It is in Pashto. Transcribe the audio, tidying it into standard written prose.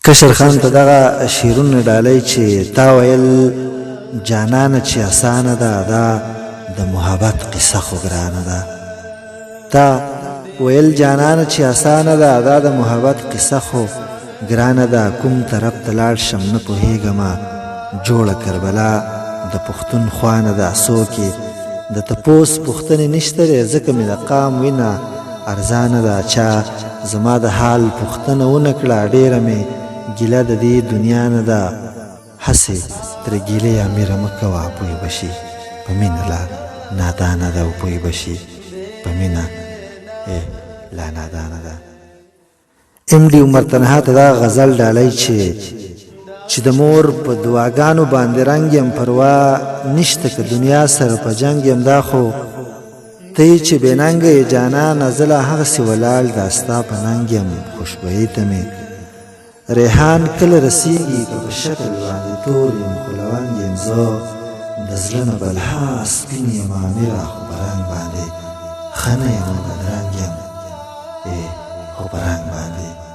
کشر خان ته دغه شیرونه ډالۍ چې تا ویل جانانه چې اسانه ده دا د محبت قصه خو ګرانه ده. تا ویل جانانه چې اسانه ده دا د محبت قصه خو ګرانه ده. کوم طرف ته لاړ شم نه پوهېږمه جوړه کربلا د پښتون خوانه ده. څوکې د تپوس پوښتنې نشته دی ځکه مې د قام وینه ارزانه ده. چا زما د حال پوښتنه ونه کړه ډېره مې ګیله د دې دنیا نه ده. هسې تر ګیلې امیره مه کوه پوی به شي په مینه لا نادانه ده. او پوی به شي په مینه لا نادانه ده. ام ډي عمر تنها ته دا غزل ډالۍ چې د مور په دعاګانو باندې رنګ یم پروا نشته که دنیا سره په جنګ یم. دا خو ته یې چې بې ننګه یې جانانه زه لا هغسې ولاړ دا ستا په ننګ یم. خوشبویۍ ته مې ریحان کله رسیږي که په شکل باندې تور یم خو لونګ یم. زه د زړه نه بلها سپین یم امیره خو په رنګ باندې ښه نه یم بدرنګ یم خو په رنګ باندې